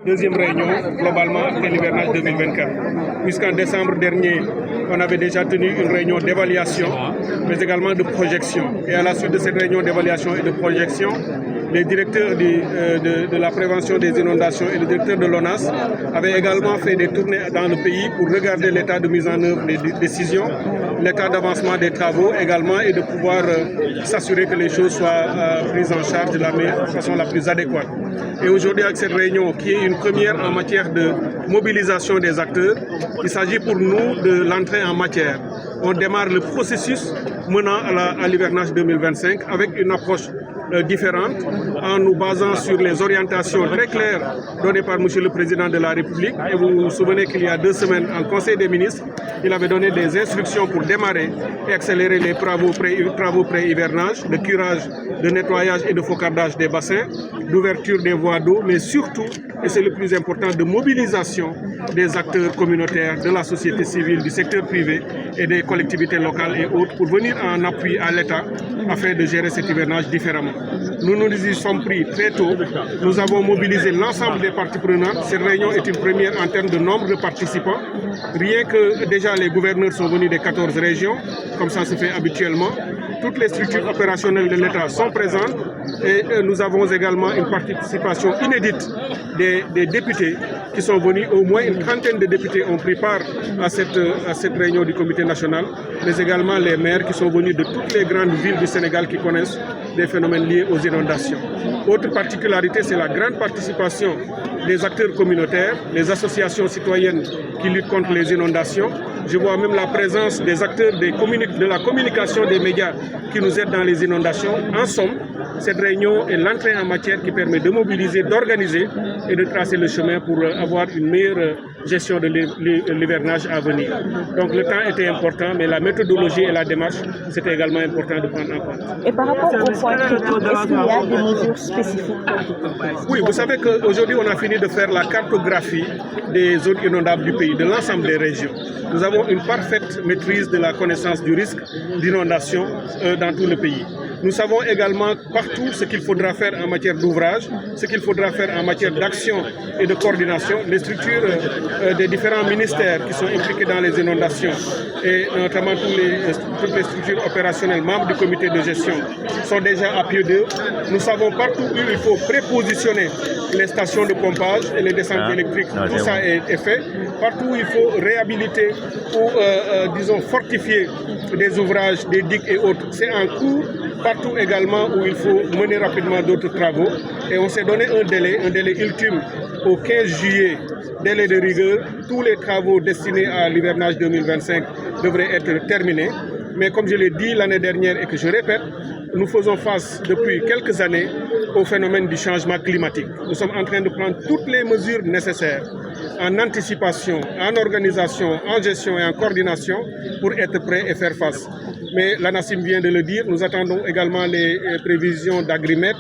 deuxième réunion globalement après l'hivernage 2024. Puisqu'en décembre dernier, on avait déjà tenu une réunion d'évaluation, mais également de projection. Et à la suite de cette réunion d'évaluation et de projection, les directeurs de la prévention des inondations et le directeur de l'ONAS avaient également fait des tournées dans le pays pour regarder l'état de mise en œuvre des décisions, l'état d'avancement des travaux également et de pouvoir s'assurer que les choses soient prises en charge de la façon la plus adéquate. Et aujourd'hui, avec cette réunion qui est une première en matière de mobilisation des acteurs, il s'agit pour nous de l'entrée en matière. On démarre le processus menant à l'hivernage 2025 avec une approche différente en nous basant sur les orientations très claires données par M. le Président de la République. Et vous vous souvenez qu'il y a 2 semaines, en Conseil des ministres, il avait donné des instructions pour démarrer et accélérer les travaux pré-hivernage, de curage, de nettoyage et de focardage des bassins, d'ouverture des voies d'eau, mais surtout, et c'est le plus important, de mobilisation des acteurs communautaires, de la société civile, du secteur privé et des collectivités locales et autres pour venir en appui à l'État afin de gérer cet hivernage différemment. Nous nous y sommes pris très tôt. Nous avons mobilisé l'ensemble des parties prenantes. Cette réunion est une première en termes de nombre de participants. Rien que déjà les gouverneurs sont venus des 14 régions, comme ça se fait habituellement. Toutes les structures opérationnelles de l'État sont présentes et nous avons également une participation inédite des députés qui sont venus. Au moins une trentaine de députés ont pris part à cette réunion du comité national, mais également les maires qui sont venus de toutes les grandes villes du Sénégal qui connaissent des phénomènes liés aux inondations. Autre particularité, c'est la grande participation des acteurs communautaires, les associations citoyennes qui luttent contre les inondations. Je vois même la présence des acteurs de la communication des médias qui nous aident dans les inondations. En somme, cette réunion est l'entrée en matière qui permet de mobiliser, d'organiser et de tracer le chemin pour avoir une meilleure gestion de l'hivernage à venir. Donc le temps était important, mais la méthodologie et la démarche, c'était également important de prendre en compte. Et par rapport au point critique, est-ce qu'il y a des mesures spécifiques? Oui, vous savez qu'aujourd'hui, on a fini de faire la cartographie des zones inondables du pays, de l'ensemble des régions. Nous avons une parfaite maîtrise de la connaissance du risque d'inondation dans tout le pays. Nous savons également partout ce qu'il faudra faire en matière d'ouvrage, ce qu'il faudra faire en matière d'action et de coordination. Les structures des différents ministères qui sont impliqués dans les inondations et notamment toutes les structures opérationnelles membres du comité de gestion sont déjà à pied d'œuvre. Nous savons partout où il faut prépositionner les stations de pompage et les descentes électriques. Tout ça est fait. Partout où il faut réhabiliter ou, disons, fortifier des ouvrages, des digues et autres, c'est en cours. Partout également où il faut mener rapidement d'autres travaux. Et on s'est donné un délai ultime au 15 juillet, délai de rigueur. Tous les travaux destinés à l'hivernage 2025 devraient être terminés. Mais comme je l'ai dit l'année dernière et que je répète, nous faisons face depuis quelques années au phénomène du changement climatique. Nous sommes en train de prendre toutes les mesures nécessaires en anticipation, en organisation, en gestion et en coordination pour être prêts et faire face. Mais l'ANACIM vient de le dire, nous attendons également les prévisions d'Agrimet.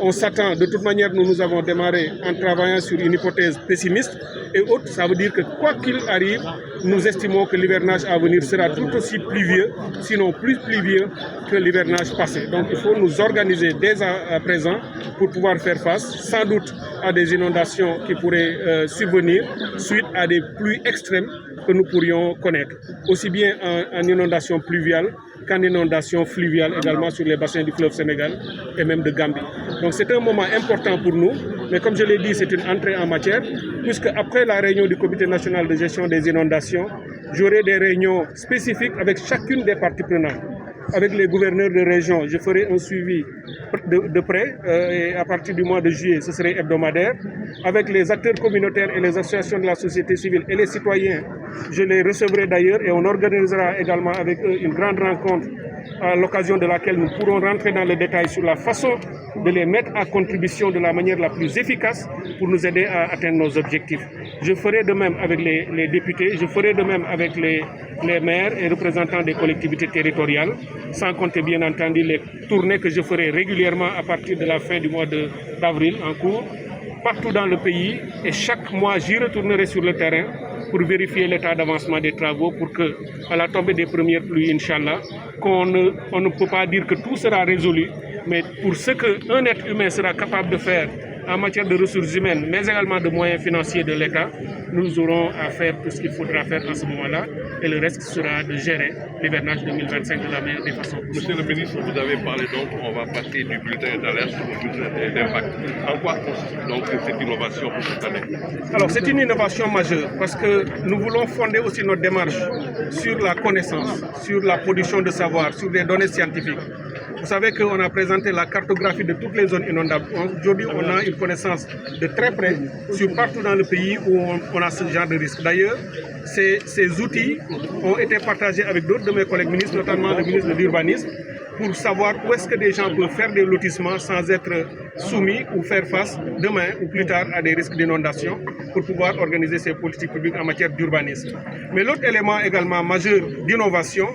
On s'attend, de toute manière, nous avons démarré en travaillant sur une hypothèse pessimiste et autre. Ça veut dire que quoi qu'il arrive, nous estimons que l'hivernage à venir sera tout aussi pluvieux, sinon plus pluvieux que l'hivernage passé. Donc il faut nous organiser dès à présent pour pouvoir faire face, sans doute à des inondations qui pourraient survenir suite à des pluies extrêmes que nous pourrions connaître, aussi bien en inondation pluviale qu'en inondation fluviale également sur les bassins du fleuve Sénégal et même de Gambie. Donc c'est un moment important pour nous, mais comme je l'ai dit, c'est une entrée en matière, puisque après la réunion du comité national de gestion des inondations, j'aurai des réunions spécifiques avec chacune des parties prenantes. Avec les gouverneurs de région, je ferai un suivi de près et à partir du mois de juillet, ce serait hebdomadaire. Avec les acteurs communautaires et les associations de la société civile et les citoyens, je les recevrai d'ailleurs et on organisera également avec eux une grande rencontre à l'occasion de laquelle nous pourrons rentrer dans les détails sur la façon de les mettre à contribution de la manière la plus efficace pour nous aider à atteindre nos objectifs. Je ferai de même avec les députés, je ferai de même avec les maires et représentants des collectivités territoriales, sans compter bien entendu les tournées que je ferai régulièrement à partir de la fin du mois d'avril en cours, partout dans le pays, et chaque mois j'y retournerai sur le terrain pour vérifier l'état d'avancement des travaux pour que, à la tombée des premières pluies, Inch'Allah, on ne peut pas dire que tout sera résolu, mais pour ce qu'un être humain sera capable de faire en matière de ressources humaines, mais également de moyens financiers de l'État, nous aurons à faire tout ce qu'il faudra faire en ce moment-là et le reste sera de gérer l'hivernage 2025 de la meilleure des façons. Monsieur le ministre, vous avez parlé donc, on va passer du bulletin d'alerte au bulletin d'impact. En quoi consiste donc cette innovation pour cette année? Alors c'est une innovation majeure parce que nous voulons fonder aussi notre démarche sur la connaissance, sur la production de savoir, sur des données scientifiques. Vous savez qu'on a présenté la cartographie de toutes les zones inondables. Aujourd'hui, on a une connaissance de très près sur partout dans le pays où on a ce genre de risque. D'ailleurs, ces outils ont été partagés avec d'autres de mes collègues ministres, notamment le ministre de l'Urbanisme, pour savoir où est-ce que des gens peuvent faire des lotissements sans être soumis ou faire face demain ou plus tard à des risques d'inondation pour pouvoir organiser ces politiques publiques en matière d'urbanisme. Mais l'autre élément également majeur d'innovation,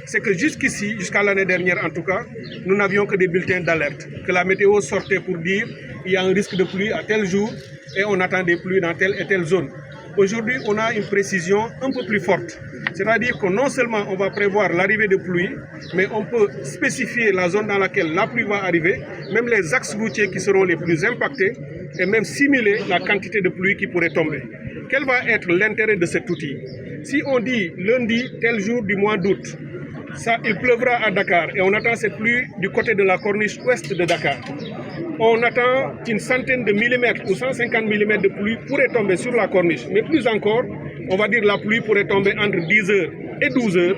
c'est que jusqu'ici, jusqu'à l'année dernière en tout cas, nous n'avions que des bulletins d'alerte, que la météo sortait pour dire il y a un risque de pluie à tel jour et on attend des pluies dans telle et telle zone. Aujourd'hui, on a une précision un peu plus forte. C'est-à-dire que non seulement on va prévoir l'arrivée de pluie, mais on peut spécifier la zone dans laquelle la pluie va arriver, même les axes routiers qui seront les plus impactés, et même simuler la quantité de pluie qui pourrait tomber. Quel va être l'intérêt de cet outil? Si on dit lundi, tel jour du mois d'août, il pleuvra à Dakar et on attend cette pluie du côté de la corniche ouest de Dakar. On attend qu'une centaine de millimètres ou 150 millimètres de pluie pourrait tomber sur la corniche. Mais plus encore, on va dire la pluie pourrait tomber entre 10h et 12h.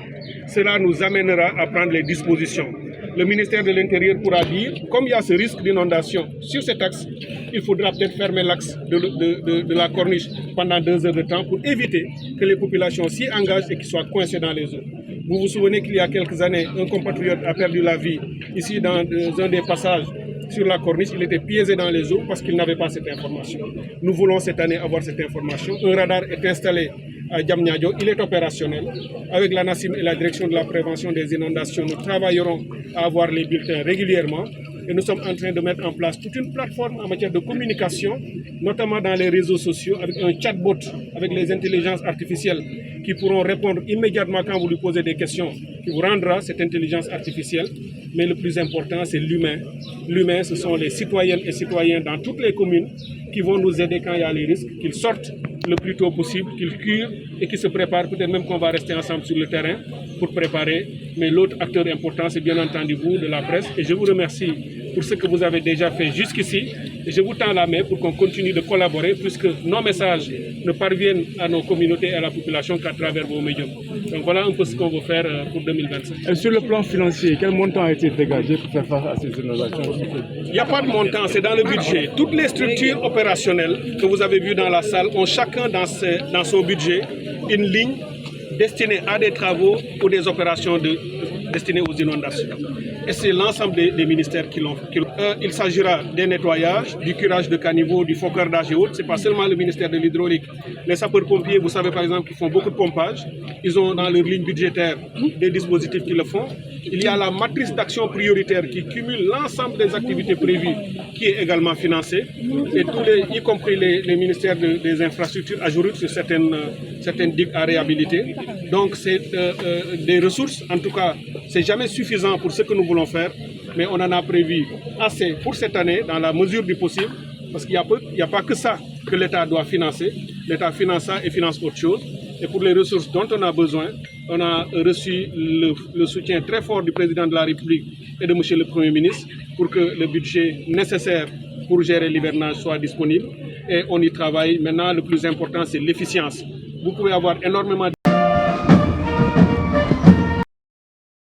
Cela nous amènera à prendre les dispositions. Le ministère de l'Intérieur pourra dire, comme il y a ce risque d'inondation sur cet axe, il faudra peut-être fermer l'axe de la corniche pendant 2 heures de temps pour éviter que les populations s'y engagent et qu'ils soient coincés dans les eaux. Vous vous souvenez qu'il y a quelques années, un compatriote a perdu la vie ici dans un des passages sur la corniche. Il était piégé dans les eaux parce qu'il n'avait pas cette information. Nous voulons cette année avoir cette information. Un radar est installé à Diamniadio, il est opérationnel. Avec la NACIM et la direction de la prévention des inondations, nous travaillerons à avoir les bulletins régulièrement. Et nous sommes en train de mettre en place toute une plateforme en matière de communication, notamment dans les réseaux sociaux, avec un chatbot, avec les intelligences artificielles qui pourront répondre immédiatement quand vous lui posez des questions, qui vous rendra cette intelligence artificielle. Mais le plus important, c'est l'humain. L'humain, ce sont les citoyennes et citoyens dans toutes les communes qui vont nous aider quand il y a les risques, qu'ils sortent le plus tôt possible, qu'ils curent et qu'ils se préparent. Peut-être même qu'on va rester ensemble sur le terrain pour préparer. Mais l'autre acteur important, c'est bien entendu vous, de la presse. Et je vous remercie pour ce que vous avez déjà fait jusqu'ici. Et je vous tends la main pour qu'on continue de collaborer, puisque nos messages ne parviennent à nos communautés et à la population qu'à travers vos médias. Donc voilà un peu ce qu'on veut faire pour 2025. Et sur le plan financier, quel montant a été dégagé pour faire face à ces inondations? Il n'y a pas de montant, c'est dans le budget. Toutes les structures opérationnelles que vous avez vues dans la salle ont chacun dans son budget une ligne destinée à des travaux ou des opérations destinées aux inondations. Et c'est l'ensemble des ministères qui l'ont. Il s'agira des nettoyages, du curage de caniveaux, du focardage et autres. Ce n'est pas seulement le ministère de l'hydraulique. Les sapeurs-pompiers, vous savez par exemple qu'ils font beaucoup de pompage. Ils ont dans leur ligne budgétaire des dispositifs qui le font. Il y a la matrice d'action prioritaire qui cumule l'ensemble des activités prévues, qui est également financée. Et y compris les ministères des infrastructures ajoutent sur certaines digues à réhabiliter. Donc c'est des ressources, en tout cas, c'est jamais suffisant pour ce que nous voulons faire, mais on en a prévu assez pour cette année, dans la mesure du possible, parce qu'il n'y a pas que ça que l'État doit financer. L'État finance ça et finance autre chose. Et pour les ressources dont on a besoin, on a reçu le soutien très fort du président de la République et de monsieur le Premier ministre pour que le budget nécessaire pour gérer l'hivernage soit disponible. Et on y travaille. Maintenant, le plus important, c'est l'efficience. Vous pouvez avoir énormément